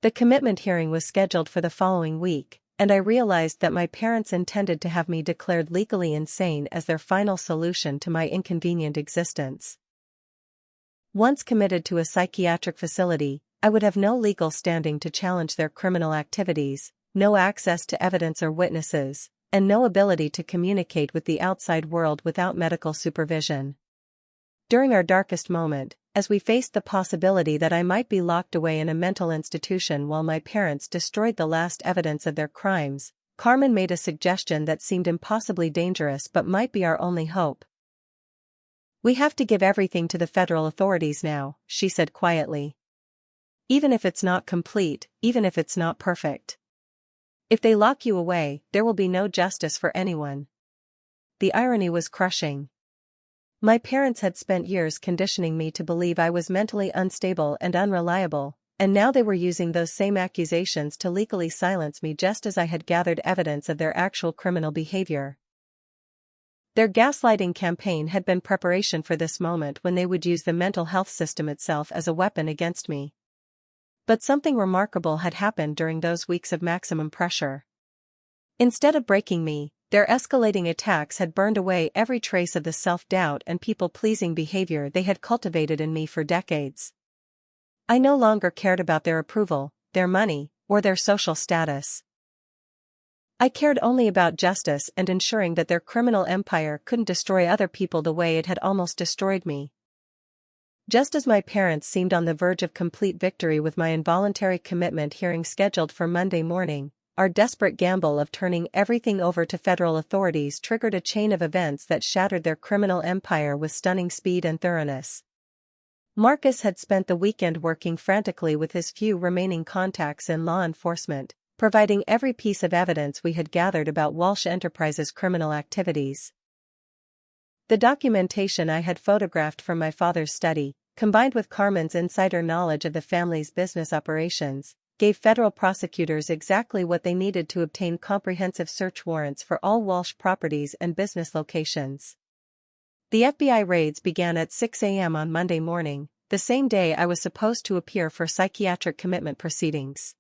The commitment hearing was scheduled for the following week, and I realized that my parents intended to have me declared legally insane as their final solution to my inconvenient existence. Once committed to a psychiatric facility, I would have no legal standing to challenge their criminal activities, no access to evidence or witnesses, and no ability to communicate with the outside world without medical supervision. During our darkest moment, as we faced the possibility that I might be locked away in a mental institution while my parents destroyed the last evidence of their crimes, Carmen made a suggestion that seemed impossibly dangerous but might be our only hope. "We have to give everything to the federal authorities now," she said quietly. "Even if it's not complete, even if it's not perfect. If they lock you away, there will be no justice for anyone." The irony was crushing. My parents had spent years conditioning me to believe I was mentally unstable and unreliable, and now they were using those same accusations to legally silence me just as I had gathered evidence of their actual criminal behavior. Their gaslighting campaign had been preparation for this moment when they would use the mental health system itself as a weapon against me. But something remarkable had happened during those weeks of maximum pressure. Instead of breaking me, their escalating attacks had burned away every trace of the self-doubt and people-pleasing behavior they had cultivated in me for decades. I no longer cared about their approval, their money, or their social status. I cared only about justice and ensuring that their criminal empire couldn't destroy other people the way it had almost destroyed me. Just as my parents seemed on the verge of complete victory with my involuntary commitment hearing scheduled for Monday morning, our desperate gamble of turning everything over to federal authorities triggered a chain of events that shattered their criminal empire with stunning speed and thoroughness. Marcus had spent the weekend working frantically with his few remaining contacts in law enforcement, providing every piece of evidence we had gathered about Walsh Enterprises' criminal activities. The documentation I had photographed from my father's study, combined with Carmen's insider knowledge of the family's business operations, gave federal prosecutors exactly what they needed to obtain comprehensive search warrants for all Walsh properties and business locations. The FBI raids began at 6 a.m. on Monday morning, the same day I was supposed to appear for psychiatric commitment proceedings.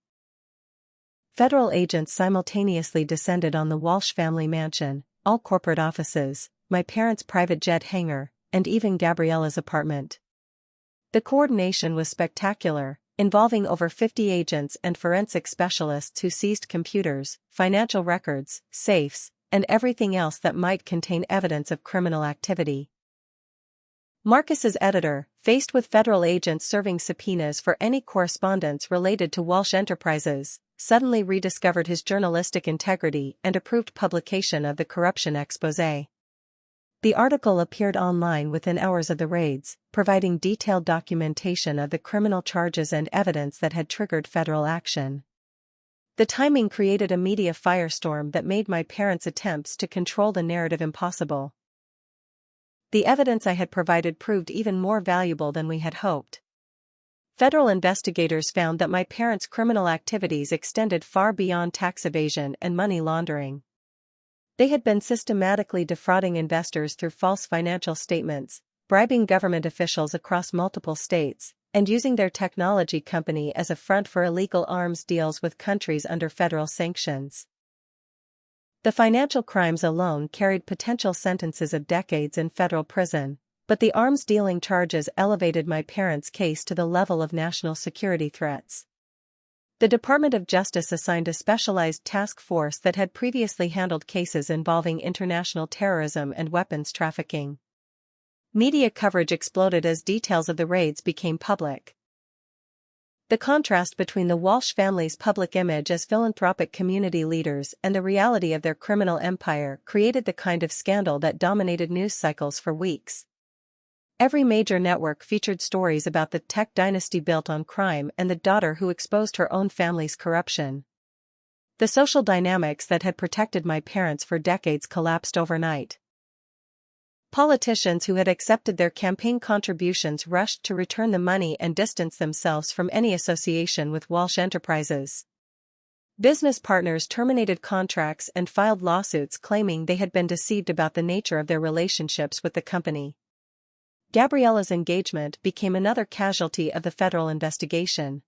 Federal agents simultaneously descended on the Walsh family mansion, all corporate offices, my parents' private jet hangar, and even Gabriella's apartment. The coordination was spectacular, involving over 50 agents and forensic specialists who seized computers, financial records, safes, and everything else that might contain evidence of criminal activity. Marcus's editor, faced with federal agents serving subpoenas for any correspondence related to Walsh Enterprises, suddenly rediscovered his journalistic integrity and approved publication of the corruption exposé. The article appeared online within hours of the raids, providing detailed documentation of the criminal charges and evidence that had triggered federal action. The timing created a media firestorm that made my parents' attempts to control the narrative impossible. The evidence I had provided proved even more valuable than we had hoped. Federal investigators found that my parents' criminal activities extended far beyond tax evasion and money laundering. They had been systematically defrauding investors through false financial statements, bribing government officials across multiple states, and using their technology company as a front for illegal arms deals with countries under federal sanctions. The financial crimes alone carried potential sentences of decades in federal prison, but the arms dealing charges elevated my parents' case to the level of national security threats. The Department of Justice assigned a specialized task force that had previously handled cases involving international terrorism and weapons trafficking. Media coverage exploded as details of the raids became public. The contrast between the Walsh family's public image as philanthropic community leaders and the reality of their criminal empire created the kind of scandal that dominated news cycles for weeks. Every major network featured stories about the tech dynasty built on crime and the daughter who exposed her own family's corruption. The social dynamics that had protected my parents for decades collapsed overnight. Politicians who had accepted their campaign contributions rushed to return the money and distance themselves from any association with Walsh Enterprises. Business partners terminated contracts and filed lawsuits claiming they had been deceived about the nature of their relationships with the company. Gabriella's engagement became another casualty of the federal investigation.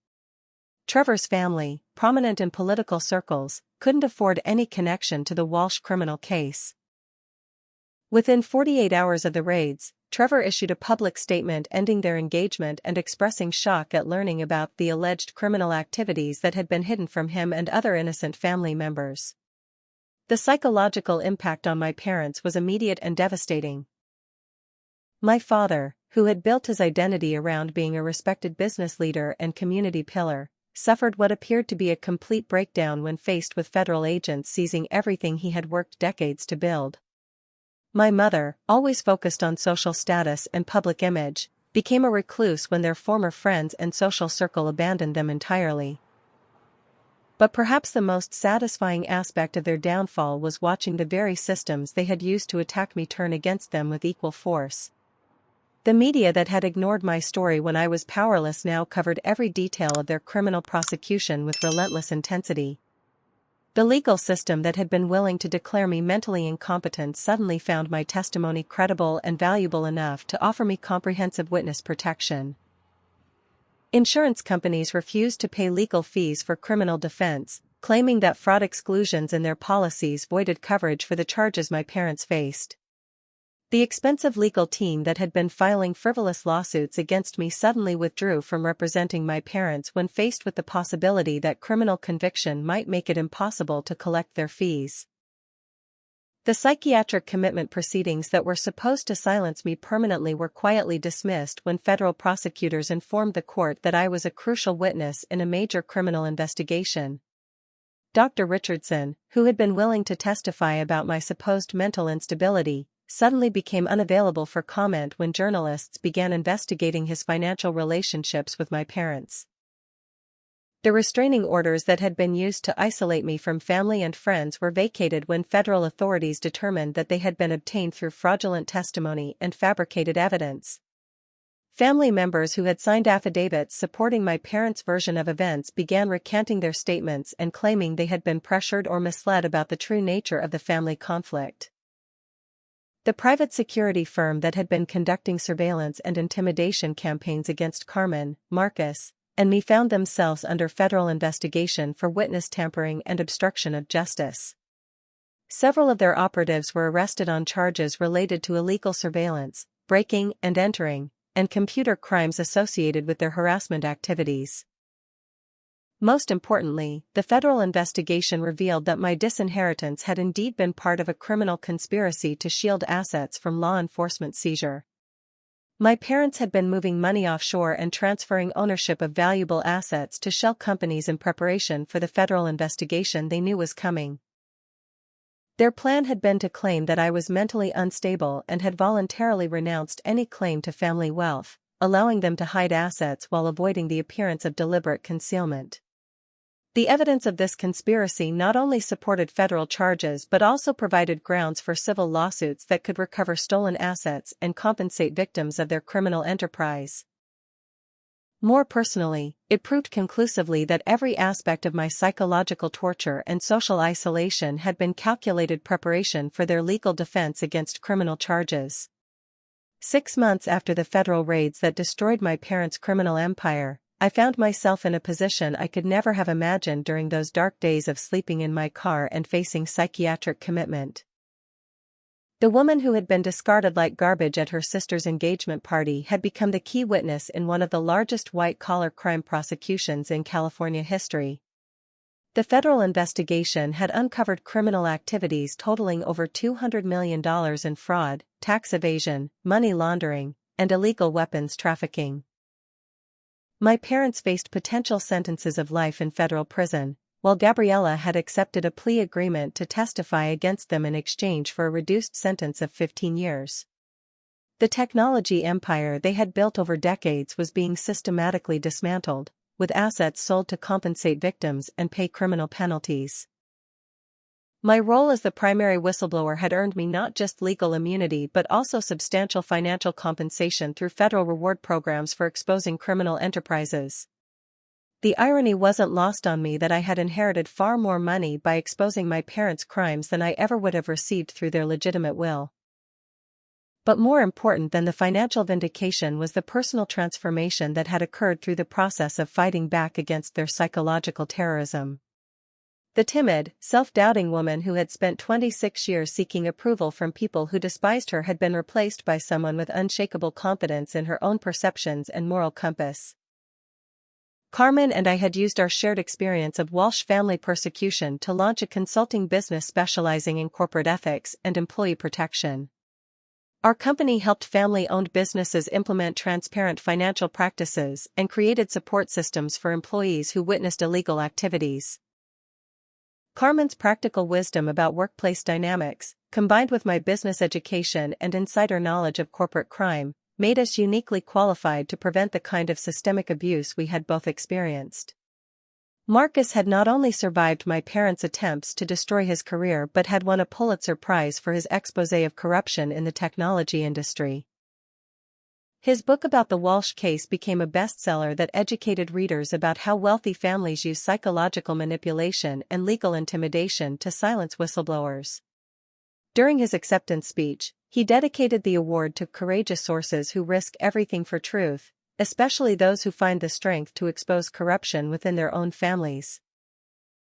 Trevor's family, prominent in political circles, couldn't afford any connection to the Walsh criminal case. Within 48 hours of the raids, Trevor issued a public statement ending their engagement and expressing shock at learning about the alleged criminal activities that had been hidden from him and other innocent family members. The psychological impact on my parents was immediate and devastating. My father, who had built his identity around being a respected business leader and community pillar, suffered what appeared to be a complete breakdown when faced with federal agents seizing everything he had worked decades to build. My mother, always focused on social status and public image, became a recluse when their former friends and social circle abandoned them entirely. But perhaps the most satisfying aspect of their downfall was watching the very systems they had used to attack me turn against them with equal force. The media that had ignored my story when I was powerless now covered every detail of their criminal prosecution with relentless intensity. The legal system that had been willing to declare me mentally incompetent suddenly found my testimony credible and valuable enough to offer me comprehensive witness protection. Insurance companies refused to pay legal fees for criminal defense, claiming that fraud exclusions in their policies voided coverage for the charges my parents faced. The expensive legal team that had been filing frivolous lawsuits against me suddenly withdrew from representing my parents when faced with the possibility that criminal conviction might make it impossible to collect their fees. The psychiatric commitment proceedings that were supposed to silence me permanently were quietly dismissed when federal prosecutors informed the court that I was a crucial witness in a major criminal investigation. Dr. Richardson, who had been willing to testify about my supposed mental instability, suddenly became unavailable for comment when journalists began investigating his financial relationships with my parents. The restraining orders that had been used to isolate me from family and friends were vacated when federal authorities determined that they had been obtained through fraudulent testimony and fabricated evidence. Family members who had signed affidavits supporting my parents' version of events began recanting their statements and claiming they had been pressured or misled about the true nature of the family conflict. The private security firm that had been conducting surveillance and intimidation campaigns against Carmen, Marcus, and me found themselves under federal investigation for witness tampering and obstruction of justice. Several of their operatives were arrested on charges related to illegal surveillance, breaking and entering, and computer crimes associated with their harassment activities. Most importantly, the federal investigation revealed that my disinheritance had indeed been part of a criminal conspiracy to shield assets from law enforcement seizure. My parents had been moving money offshore and transferring ownership of valuable assets to shell companies in preparation for the federal investigation they knew was coming. Their plan had been to claim that I was mentally unstable and had voluntarily renounced any claim to family wealth, allowing them to hide assets while avoiding the appearance of deliberate concealment. The evidence of this conspiracy not only supported federal charges but also provided grounds for civil lawsuits that could recover stolen assets and compensate victims of their criminal enterprise. More personally, it proved conclusively that every aspect of my psychological torture and social isolation had been calculated preparation for their legal defense against criminal charges. 6 months after the federal raids that destroyed my parents' criminal empire, I found myself in a position I could never have imagined during those dark days of sleeping in my car and facing psychiatric commitment. The woman who had been discarded like garbage at her sister's engagement party had become the key witness in one of the largest white-collar crime prosecutions in California history. The federal investigation had uncovered criminal activities totaling over $200 million in fraud, tax evasion, money laundering, and illegal weapons trafficking. My parents faced potential sentences of life in federal prison, while Gabriella had accepted a plea agreement to testify against them in exchange for a reduced sentence of 15 years. The technology empire they had built over decades was being systematically dismantled, with assets sold to compensate victims and pay criminal penalties. My role as the primary whistleblower had earned me not just legal immunity but also substantial financial compensation through federal reward programs for exposing criminal enterprises. The irony wasn't lost on me that I had inherited far more money by exposing my parents' crimes than I ever would have received through their legitimate will. But more important than the financial vindication was the personal transformation that had occurred through the process of fighting back against their psychological terrorism. The timid, self-doubting woman who had spent 26 years seeking approval from people who despised her had been replaced by someone with unshakable confidence in her own perceptions and moral compass. Carmen and I had used our shared experience of Walsh family persecution to launch a consulting business specializing in corporate ethics and employee protection. Our company helped family-owned businesses implement transparent financial practices and created support systems for employees who witnessed illegal activities. Carmen's practical wisdom about workplace dynamics, combined with my business education and insider knowledge of corporate crime, made us uniquely qualified to prevent the kind of systemic abuse we had both experienced. Marcus had not only survived my parents' attempts to destroy his career but had won a Pulitzer Prize for his exposé of corruption in the technology industry. His book about the Walsh case became a bestseller that educated readers about how wealthy families use psychological manipulation and legal intimidation to silence whistleblowers. During his acceptance speech, he dedicated the award to courageous sources who risk everything for truth, especially those who find the strength to expose corruption within their own families.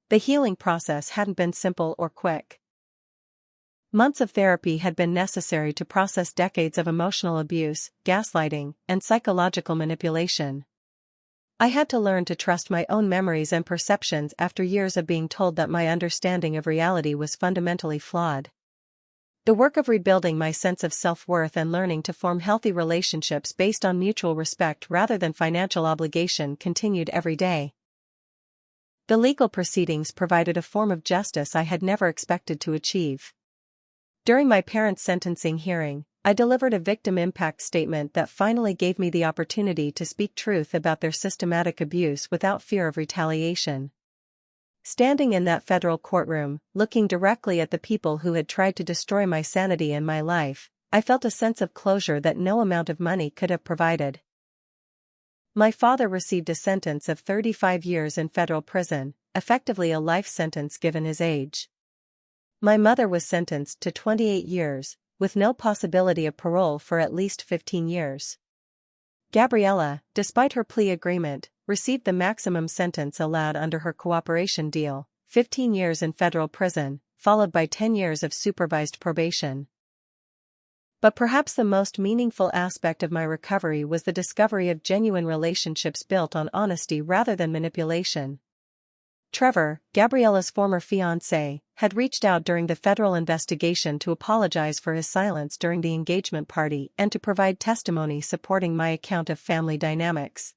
The healing process hadn't been simple or quick. Months of therapy had been necessary to process decades of emotional abuse, gaslighting, and psychological manipulation. I had to learn to trust my own memories and perceptions after years of being told that my understanding of reality was fundamentally flawed. The work of rebuilding my sense of self-worth and learning to form healthy relationships based on mutual respect rather than financial obligation continued every day. The legal proceedings provided a form of justice I had never expected to achieve. During my parents' sentencing hearing, I delivered a victim impact statement that finally gave me the opportunity to speak truth about their systematic abuse without fear of retaliation. Standing in that federal courtroom, looking directly at the people who had tried to destroy my sanity and my life, I felt a sense of closure that no amount of money could have provided. My father received a sentence of 35 years in federal prison, effectively a life sentence given his age. My mother was sentenced to 28 years, with no possibility of parole for at least 15 years. Gabriella, despite her plea agreement, received the maximum sentence allowed under her cooperation deal, 15 years in federal prison, followed by 10 years of supervised probation. But perhaps the most meaningful aspect of my recovery was the discovery of genuine relationships built on honesty rather than manipulation. Trevor, Gabriella's former fiancé, had reached out during the federal investigation to apologize for his silence during the engagement party and to provide testimony supporting my account of family dynamics.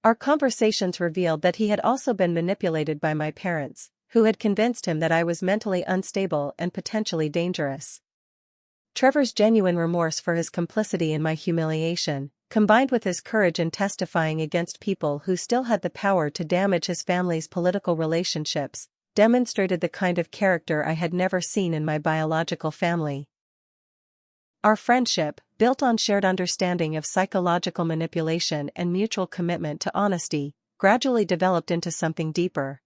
Our conversations revealed that he had also been manipulated by my parents, who had convinced him that I was mentally unstable and potentially dangerous. Trevor's genuine remorse for his complicity in my humiliation, combined with his courage in testifying against people who still had the power to damage his family's political relationships, demonstrated the kind of character I had never seen in my biological family. Our friendship, built on shared understanding of psychological manipulation and mutual commitment to honesty, gradually developed into something deeper.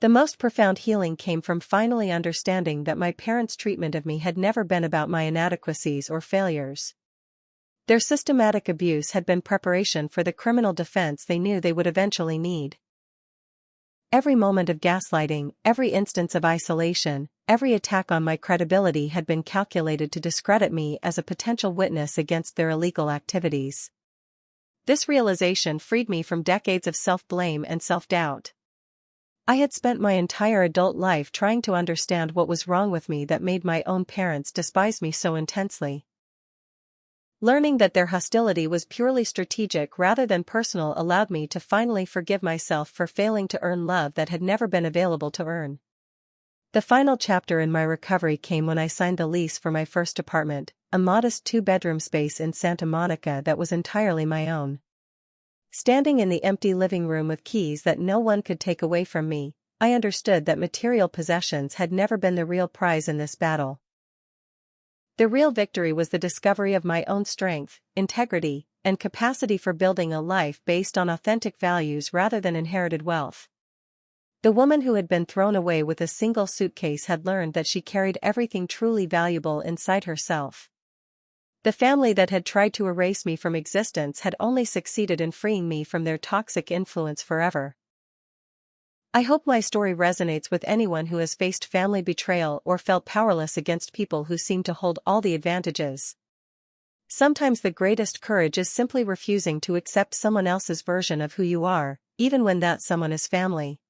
The most profound healing came from finally understanding that my parents' treatment of me had never been about my inadequacies or failures. Their systematic abuse had been preparation for the criminal defense they knew they would eventually need. Every moment of gaslighting, every instance of isolation, every attack on my credibility had been calculated to discredit me as a potential witness against their illegal activities. This realization freed me from decades of self-blame and self-doubt. I had spent my entire adult life trying to understand what was wrong with me that made my own parents despise me so intensely. Learning that their hostility was purely strategic rather than personal allowed me to finally forgive myself for failing to earn love that had never been available to earn. The final chapter in my recovery came when I signed the lease for my first apartment, a modest 2-bedroom space in Santa Monica that was entirely my own. Standing in the empty living room with keys that no one could take away from me, I understood that material possessions had never been the real prize in this battle. The real victory was the discovery of my own strength, integrity, and capacity for building a life based on authentic values rather than inherited wealth. The woman who had been thrown away with a single suitcase had learned that she carried everything truly valuable inside herself. The family that had tried to erase me from existence had only succeeded in freeing me from their toxic influence forever. I hope my story resonates with anyone who has faced family betrayal or felt powerless against people who seem to hold all the advantages. Sometimes the greatest courage is simply refusing to accept someone else's version of who you are, even when that someone is family.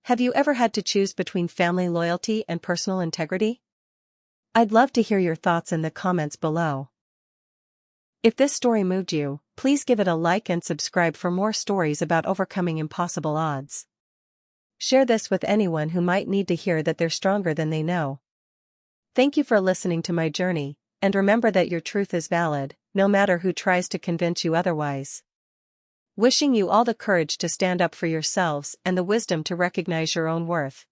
Have you ever had to choose between family loyalty and personal integrity? I'd love to hear your thoughts in the comments below. If this story moved you, please give it a like and subscribe for more stories about overcoming impossible odds. Share this with anyone who might need to hear that they're stronger than they know. Thank you for listening to my journey, and remember that your truth is valid, no matter who tries to convince you otherwise. Wishing you all the courage to stand up for yourselves and the wisdom to recognize your own worth.